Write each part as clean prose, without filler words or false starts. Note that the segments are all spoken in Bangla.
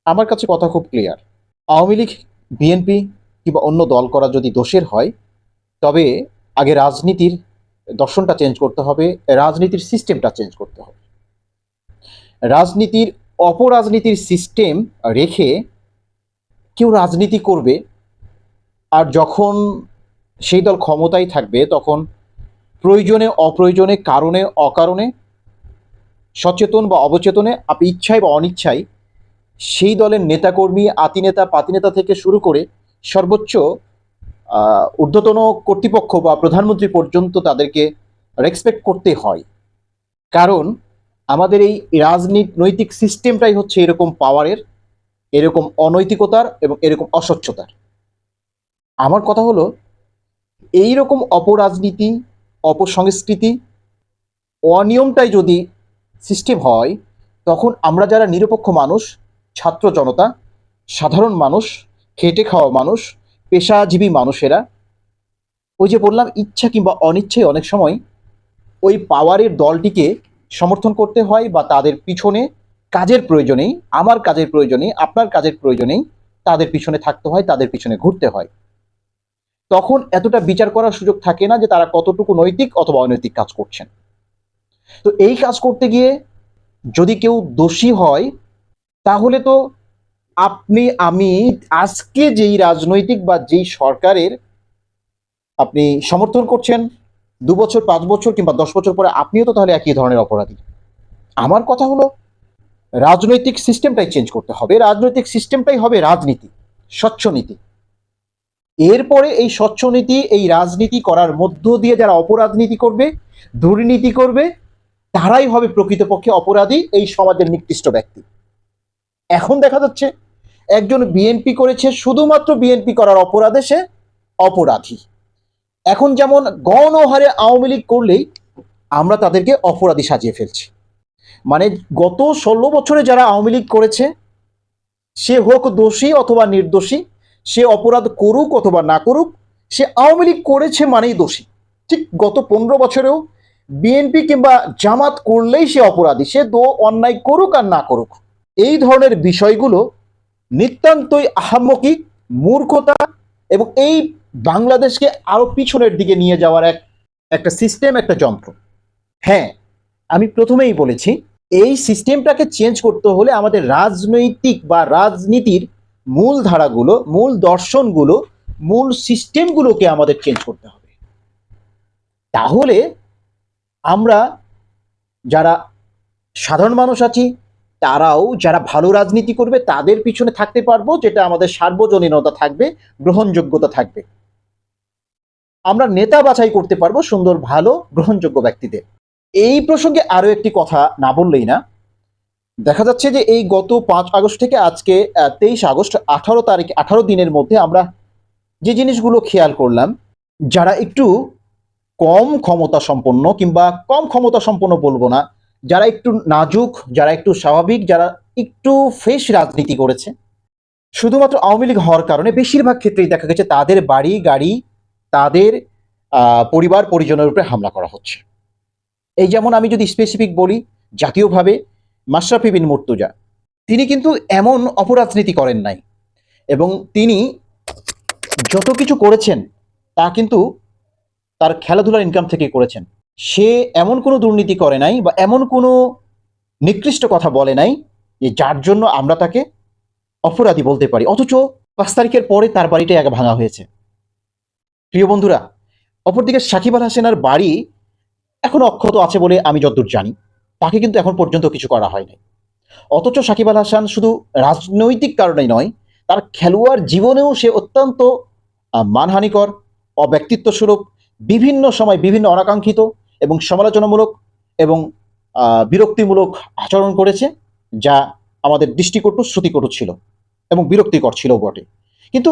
আমার কাছে কথা খুব ক্লিয়ার। আওয়ামী লীগ, বিএনপি কিংবা অন্য দল করা যদি দোষের হয়, তবে আগে রাজনীতির দর্শনটা চেঞ্জ করতে হবে, রাজনীতির সিস্টেমটা চেঞ্জ করতে হবে। রাজনীতির অপরাজনীতির সিস্টেম রেখে কেউ রাজনীতি করবে, আর যখন সেই দল ক্ষমতায় থাকবে তখন প্রয়োজনে অপ্রয়োজনে, কারণে অকারণে, সচেতন বা অবচেতনে, আপনি ইচ্ছায় বা অনিচ্ছায় সেই দলের নেতাকর্মী, আতিনেতা পাতিনেতা থেকে শুরু করে সর্বোচ্চ ঊর্ধ্বতন কর্তৃপক্ষ বা প্রধানমন্ত্রী পর্যন্ত তাদেরকে রেসপেক্ট করতে হয়। কারণ আমাদের এই রাজনৈতিক সিস্টেমটাই হচ্ছে এরকম পাওয়ারের, এরকম অনৈতিকতার এবং এরকম অস্বচ্ছতার। আমার কথা হলো, এই রকম অপরাজনীতি, অপসংস্কৃতি, অনিয়মটাই যদি সিস্টেম হয়, তখন আমরা যারা নিরপেক্ষ মানুষ, ছাত্র জনতা, সাধারণ মানুষ, খেটে খাওয়া মানুষ, পেশাজীবী মানুষেরা, ওই যে বললাম, ইচ্ছা কিংবা অনিচ্ছায় অনেক সময় ওই পাওয়ারের দলটিকে সমর্থন করতে হয়, বা তাদের পিছনে কাজের প্রয়োজনেই, আমার কাজের প্রয়োজনেই, আপনার কাজের প্রয়োজনেই তাদের পিছনে থাকতে হয়, তাদের পিছনে ঘুরতে হয়। তখন এতটা বিচার করার সুযোগ থাকে না যে তারা কতটুকু নৈতিক অথবা অনৈতিক কাজ করছেন। তো এই কাজ করতে গিয়ে যদি কেউ দোষী হয়, তাহলে তো আপনি আমি আজকে যেই রাজনৈতিক বা যেই সরকারের আপনি সমর্থন করছেন, 2 বছর, 5 বছর কিংবা 10 বছর পরে আপনিও তো তাহলে একই ধরনের অপরাধী। আমার কথা হলো, রাজনৈতিক সিস্টেমটাই চেঞ্জ করতে হবে, রাজনৈতিক সিস্টেমটাই হবে রাজনীতি, স্বচ্ছ নীতি। এরপরে এই স্বচ্ছ নীতি, এই রাজনীতি করার মধ্য দিয়ে যারা অপরাজনীতি করবে, দুর্নীতি করবে, তারাই হবে প্রকৃতপক্ষে অপরাধী, এই সমাজের নিকৃষ্ট ব্যক্তি। এখন দেখা যাচ্ছে একজন বিএনপি করেছে, শুধুমাত্র বিএনপি করার অপরাধে সে অপরাধী। এখন যেমন গণহারে আওয়ামী লীগ করলেই আমরা তাদেরকে অপরাধী সাজিয়ে ফেলছি। মানে গত 16 বছরে যারা আওয়ামী লীগ করেছে, সে হোক দোষী অথবা নির্দোষী, সে অপরাধ করুক অথবা না করুক, সে আওয়ামী লীগ করেছে মানেই দোষী। ঠিক গত 15 বছরেও বিএনপি কিংবা জামাত করলেই সে অপরাধী, সে অন্যায় করুক আর না করুক। এই ধরনের বিষয়গুলো নিতান্তই আহাম্মকি, মূর্খতা, এবং এই বাংলাদেশকে আরো পিছনের দিকে নিয়ে যাওয়ার একটা সিস্টেম, একটা যন্ত্র। হ্যাঁ, আমি প্রথমেই বলেছি, এই সিস্টেমটাকে চেঞ্জ করতে হলে আমাদের রাজনৈতিক বা রাজনীতির মূল ধারাগুলো, মূল দর্শনগুলো, মূল সিস্টেমগুলোকে আমাদের চেঞ্জ করতে হবে। তাহলে আমরা যারা সাধারণ মানুষ আছি, তারাও যারা ভালো রাজনীতি করবে তাদের পিছনে থাকতে পারবো, যেটা আমাদের সার্বজনীনতা থাকবে, গ্রহণযোগ্যতা থাকবে। আমরা নেতা বাছাই করতে পারবো সুন্দর, ভালো, গ্রহণযোগ্য ব্যক্তিদের। এই প্রসঙ্গে আরো একটি কথা না বললেই না। দেখা যাচ্ছে যে এই গত 5 আগস্ট থেকে আজকে 23 আগস্ট, 18 তারিখ, 18 দিনের মধ্যে আমরা যে জিনিসগুলো খেয়াল করলাম, যারা একটু কম ক্ষমতা সম্পন্ন, কিংবা কম ক্ষমতা সম্পন্ন বলবো না, যারা একটু নাজুক, যারা একটু স্বাভাবিক, যারা একটু ফ্রেশ রাজনীতি করেছে, শুধুমাত্র আওয়ামী লীগ হওয়ার কারণে বেশিরভাগ ক্ষেত্রেই দেখা গেছে তাদের বাড়ি গাড়ি, তাদের পরিবার পরিজনের উপরে হামলা করা হচ্ছে। এই যেমন আমি যদি স্পেসিফিক বলি, জাতীয়ভাবে মাশরাফি বিন মুর্তজা, তিনি কিন্তু এমন অপরাজনীতি করেন নাই, এবং তিনি যত কিছু করেছেন তা কিন্তু তার খেলাধুলার ইনকাম থেকে করেছেন। সে এমন কোনো দুর্নীতি করে নাই বা এমন কোনো নিকৃষ্ট কথা বলে নাই যে যার জন্য আমরা তাকে অপরাধী বলতে পারি। অথচ 5 তারিখের পরে তার বাড়িটাই আগে ভাঙা হয়েছে। প্রিয় বন্ধুরা, অপরদিকে সাকিব আল হাসানের বাড়ি এখনো অক্ষত আছে বলে আমি যতদূর জানি, তাকে কিন্তু এখন পর্যন্ত কিছু করা হয়নি। অথচ সাকিব আল হাসান শুধু রাজনৈতিক কারণেই নয়, তার খেলোয়াড় জীবনেও সে অত্যন্ত মানহানিকর, অব্যক্তিত্বস্বরূপ, বিভিন্ন সময় বিভিন্ন অনাকাঙ্ক্ষিত এবং সমালোচনামূলক এবং বিরক্তিমূলক আচরণ করেছে, যা আমাদের দৃষ্টিকটু, শ্রুতিকটু ছিল এবং বিরক্তিকর ছিল বটে। কিন্তু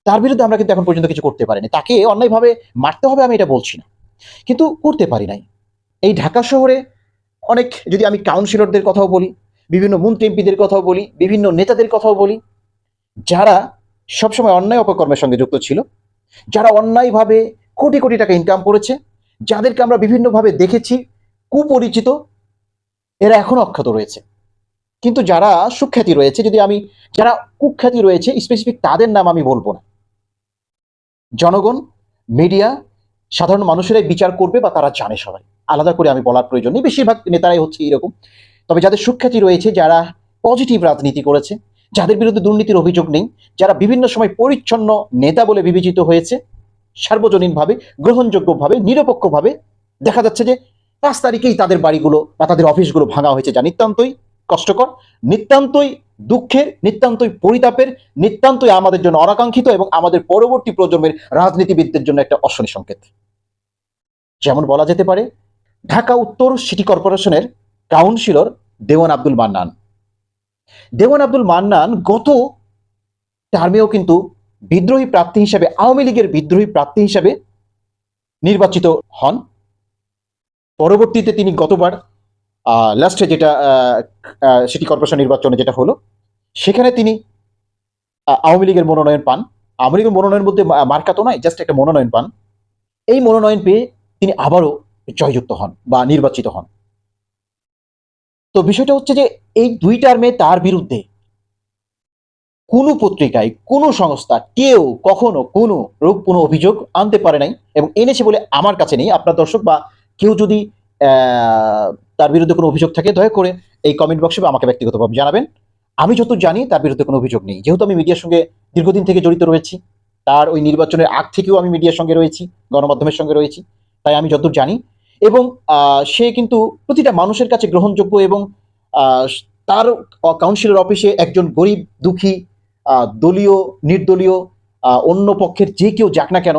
তার বিরুদ্ধে আমরা কিন্তু এখন পর্যন্ত কিছু করতে পারিনি। তাকে অন্যায়ভাবে মারতে হবে আমি এটা বলছি না, কিন্তু করতে পারি নাই। এই ঢাকা শহরে অনেক, যদি আমি কাউন্সিলরদের কথাও বলি, বিভিন্ন মন্ত্রী এমপিদের কথাও বলি, বিভিন্ন নেতাদের কথাও বলি, যারা সবসময় অন্যায় অপকর্মের সঙ্গে যুক্ত ছিল, যারা অন্যায়ভাবে কোটি কোটি টাকা ইনকাম করেছে, যাদেরকে আমরা বিভিন্নভাবে দেখেছি কুপরিচিত, এরা এখনো অক্ষত রয়েছে। কিন্তু যারা সুখ্যাতি রয়েছে, যদি আমি যারা কুখ্যাতি রয়েছে স্পেসিফিক তাদের নাম আমি বলবো না, জনগণ, মিডিয়া, সাধারণ মানুষেরাই বিচার করবে বা তারা জানে সবাই, আলাদা করে আমি বলার প্রয়োজন নেই, বেশিরভাগ নেতারাই হচ্ছে এরকম। তবে যাদের সুখ্যাতি রয়েছে, যারা পজিটিভ রাজনীতি করেছে, যাদের বিরুদ্ধে দুর্নীতির অভিযোগ নেই, যারা বিভিন্ন সময় পরিচ্ছন্ন নেতা বলে বিবেচিত হয়েছে, সার্বজনীনভাবে, গ্রহণযোগ্যভাবে, নিরপেক্ষভাবে, দেখা যাচ্ছে যে 5 তারিখেই তাদের বাড়িগুলো বা তাদের অফিসগুলো ভাঙা হয়েছে, যা নিতান্তই কষ্টকর, নিতান্তই দুঃখের, নিতান্তই পরিতাপের, নিতান্তই আমাদের জন্য অনাকাঙ্ক্ষিত এবং আমাদের পরবর্তী প্রজন্মের রাজনীতিবিদদের জন্য একটা অশনি সংকেত। যেমন বলা যেতে পারে ঢাকা উত্তর সিটি কর্পোরেশনের কাউন্সিলর দেওয়ান আব্দুল মান্নান। দেওয়ান আব্দুল মান্নান গত টার্মেও কিন্তু বিদ্রোহী প্রার্থী হিসেবে, আওয়ামী লীগের বিদ্রোহী প্রার্থী হিসেবে নির্বাচিত হন। পরবর্তীতে তিনি গতবার লাস্টে যেটা সিটি কর্পোরেশন নির্বাচনে যেটা হলো, সেখানে তিনি আওয়ামী লীগের মনোনয়ন পান। আওয়ামী লীগের মনোনয়নের মধ্যে মার্কা তো নয়, জাস্ট একটা মনোনয়ন পান। এই মনোনয়ন পেয়ে তিনি আবারও জয়যুক্ত হন বা নির্বাচিত হন। তো বিষয়টা হচ্ছে যে এই 2 টার্মে তার বিরুদ্ধে কোনো পত্রিকায়, কোনো সংস্থা, কেউ কখনো কোনো অভিযোগ আনতে পারে নাই, এবং এনেছে বলে আমার কাছে নেই। আপনার দর্শক বা কেউ যদি তার বিরুদ্ধে কোনো অভিযোগ থাকে, দয়া করে এই কমেন্ট বক্সে বা আমাকে ব্যক্তিগতভাবে জানাবেন। আমি যত জানি তার বিরুদ্ধে কোনো অভিযোগ নেই, যেহেতু আমি মিডিয়ার সঙ্গে দীর্ঘদিন থেকে জড়িত রয়েছি, তার ওই নির্বাচনের আগ থেকেও আমি মিডিয়ার সঙ্গে রয়েছি, গণমাধ্যমের সঙ্গে রয়েছি, তাই আমি যতদূর জানি। এবং সে কিন্তু প্রতিটা মানুষের কাছে গ্রহণযোগ্য, এবং তার কাউন্সিলর অফিসে একজন গরিব দুঃখী, দলীয়, নির্দলীয়, অন্য পক্ষের যে কেউ যাক না কেন,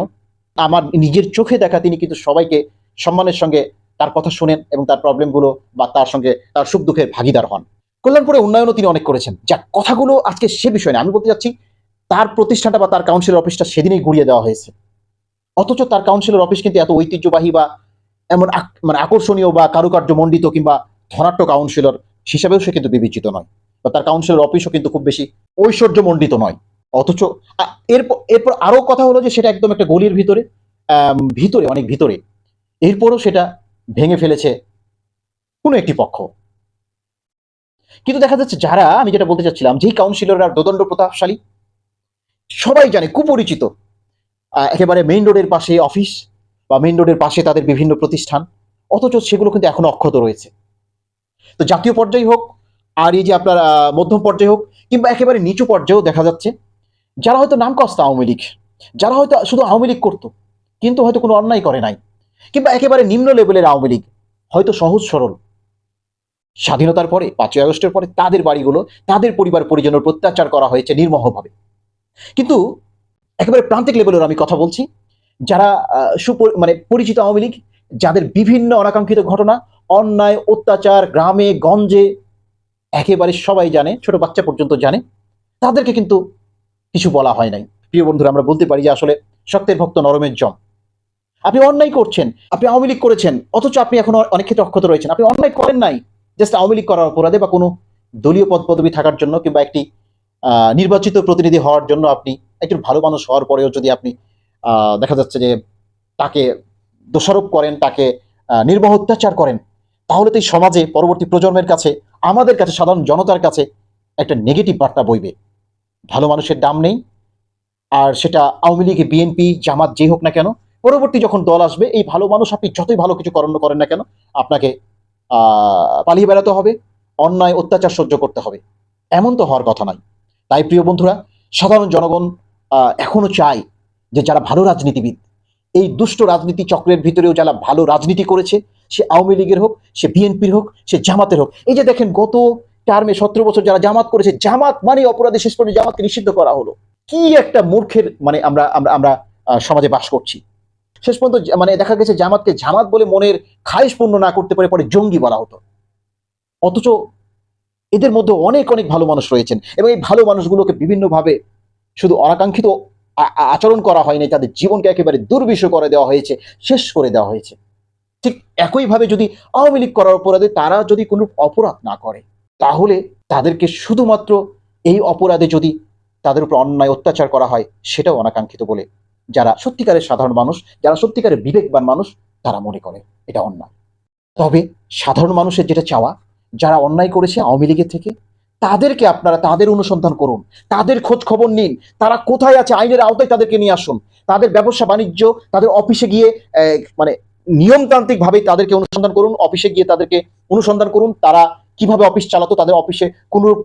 আমার নিজের চোখে দেখা তিনি কিন্তু সবাইকে সম্মানের সঙ্গে তার কথা শোনেন এবং তার প্রবলেমগুলো বা তার সঙ্গে তার সুখ দুঃখের ভাগিদার হন। কল্যাণপুরে উন্নয়নও তিনি অনেক করেছেন। যাক, কথাগুলো আজকে সে বিষয় না, আমি বলতে চাচ্ছি তার প্রতিষ্ঠানটা বা তার কাউন্সিলর অফিসটা সেদিনেই গুড়িয়ে দেওয়া হয়েছে। অথচ তার কাউন্সিলর অফিস কিন্তু এত ঐতিহ্যবাহী বা এমন মানে আকর্ষণীয় বা কারুকার্য মণ্ডিত কিংবা ধনাঢ্য কাউন্সিলর হিসাবেও সে কিন্তু বিবেচিত নয়, বা তার কাউন্সিলর অফিসও কিন্তু খুব বেশি ঐশ্বর্যমণ্ডিত নয়। অথচ এরপর আরো কথা হলো যে সেটা একদম একটা গলির ভিতরে, ভিতরে, অনেক ভিতরে। এরপরও সেটা ভেঙে ফেলেছে কোনো একটি পক্ষ। কিন্তু দেখা যাচ্ছে যারা, আমি যেটা বলতে চাচ্ছিলাম, যেই কাউন্সিলররা দোদণ্ড প্রতাপশালী, সবাই জানে, কুপরিচিত, একেবারে মেইন রোডের পাশে অফিস বা মেইন রোডের পাশে তাদের বিভিন্ন প্রতিষ্ঠান, অথচ সেগুলো কিন্তু এখনো অক্ষত রয়েছে। তো জাতীয় পর্যায়ে হোক, আর এই যে আপনার মধ্যম পর্যায়ে হোক, কিংবা একেবারে নিচু পর্যায়েও দেখা যাচ্ছে যারা হয়তো নাম কস্তা আওয়ামী লীগ, যারা হয়তো শুধু আওয়ামী লীগ করতো কিন্তু হয়তো কোনো অন্যায় করে নাই, কিংবা একেবারে নিম্ন লেভেলের আওয়ামী লীগ, হয়তো সহজ সরল, স্বাধীনতার পরে 5ই আগস্টের পরে তাদের বাড়িগুলো, তাদের পরিবার পরিজনের অত্যাচার করা হয়েছে নির্মমভাবে। কিন্তু একেবারে প্রান্তিক লেভেলের আমি কথা বলছি, যারা মানে পরিচিত আওয়ামী লীগ, যাদের বিভিন্ন অনাকাঙ্ক্ষিত ঘটনা, অন্যায়, অত্যাচার গ্রামে গঞ্জে একেবারে সবাই জানে, ছোট বাচ্চা পর্যন্ত জানে, তাদেরকে কিন্তু কিছু বলা হয় নাই। প্রিয় বন্ধুরা, আমরা বলতে পারি যে আসলে শক্তের ভক্ত নরমের জম। আপনি অন্যায় করছেন, আপনি আওয়ামী লীগ করেছেন, অথচ আপনি এখন অনেক ক্ষেত্রে অক্ষত রয়েছেন। আপনি অন্যায় করেন নাই, জাস্ট আওয়ামী লীগ করার অপরাধে বা কোনো দলীয় পদ পদবি থাকার জন্য কিংবা একটি নির্বাচিত প্রতিনিধি হওয়ার জন্য, আপনি একজন ভালো মানুষ হওয়ার পরেও যদি আপনি দেখা যাচ্ছে যে তাকে দোষারোপ করেন, তাকে নির্মম অত্যাচার করেন, তাহলে তো এই সমাজে পরবর্তী প্রজন্মের কাছে, আমাদের কাছে, সাধারণ জনতার কাছে একটা নেগেটিভ বার্তা বইবে। ভালো মানুষের দাম নেই, আর সেটা আওয়ামী লীগ, বিএনপি, জামাত, যে হোক না কেন, পরবর্তী যখন দল আসবে, এই ভালো মানুষ আপনি যতই ভালো কিছু করেন না কেন, আপনাকে পালিয়ে বেড়াতে হবে, অন্যায় অত্যাচার সহ্য করতে হবে। এমন তো হওয়ার কথা নয়। তাই প্রিয় বন্ধুরা, সাধারণ জনগণ এখনো চায় যে যারা ভালো রাজনীতিবিদ, এই দুষ্ট রাজনীতি চক্রের ভিতরেও যারা ভালো রাজনীতি করেছে, সে আওয়ামী লীগের হোক, সে বিএনপির হোক, সে জামাতের হোক। এই যে দেখেন, গত টার্মে 17 বছর যারা জামাত করেছে, জামাত মানে অপরাধী, শেষ পর্যন্ত জামাতকে নিষিদ্ধ করা হলো। কি একটা মূর্খের মানে আমরা আমরা আমরা সমাজে বাস করছি। শেষ পর্যন্ত মানে দেখা গেছে জামাতকে জামাত বলে মনের খায়েশ পূর্ণ না করতে পারে, পরে জঙ্গি বলা হতো। অথচ এদের মধ্যে অনেক অনেক ভালো মানুষ রয়েছেন, এবং এই ভালো মানুষগুলোকে বিভিন্নভাবে শুধু অনাকাঙ্ক্ষিত আচরণ করা হয়নি, তাদের জীবনকে একেবারে দুর্বিষহ করে দেওয়া হয়েছে, শেষ করে দেওয়া হয়েছে। ঠিক একইভাবে যদি আওয়ামী লীগ করার অপরাধে তারা যদি কোনো অপরাধ না করে, তাহলে তাদেরকে শুধুমাত্র এই অপরাধে যদি তাদের উপর অন্যায় অত্যাচার করা হয়, সেটাও অনাকাঙ্ক্ষিত বলে যারা সত্যিকারের সাধারণ মানুষ, যারা সত্যিকারের বিবেকবান মানুষ, তারা মনে করে এটা অন্যায়। তবে সাধারণ মানুষের যেটা চাওয়া, যারা অন্যায় করেছে আওয়ামী লীগের থেকে, তাদেরকে আপনারা তাদের অনুসন্ধান করুন, তাদের খোঁজ খবর নিন, তারা কোথায় আছে, আইনের আওতায় তাদেরকে নিয়ে আসুন। তাদের ব্যবসা বাণিজ্য, তাদের অফিসে গিয়ে মানে নিয়মতান্ত্রিক ভাবে তাদেরকে অনুসন্ধান করুন, অফিসে গিয়ে তাদেরকে অনুসন্ধান করুন তারা কিভাবে অফিস চালাতো, তাদের অফিসে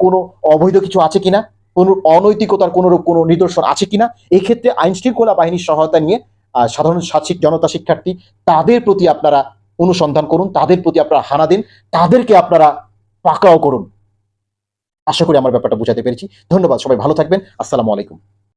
কোনো অবৈধ কিছু আছে কিনা, কোনো অনৈতিকতার কোনো নিদর্শন আছে কিনা। এই ক্ষেত্রে আইন শৃঙ্খলা বাহিনীর সহায়তা নিয়ে সাধারণ জনতা, শিক্ষার্থী, তাদের প্রতি আপনারা অনুসন্ধান করুন, তাদের প্রতি আপনারা হানা দিন, তাদেরকে আপনারা পাকড়াও করুন। আশা করি আমার ব্যাপারটা বোঝাতে পেরেছি। ধন্যবাদ, সবাই ভালো থাকবেন। আসসালামু আলাইকুম।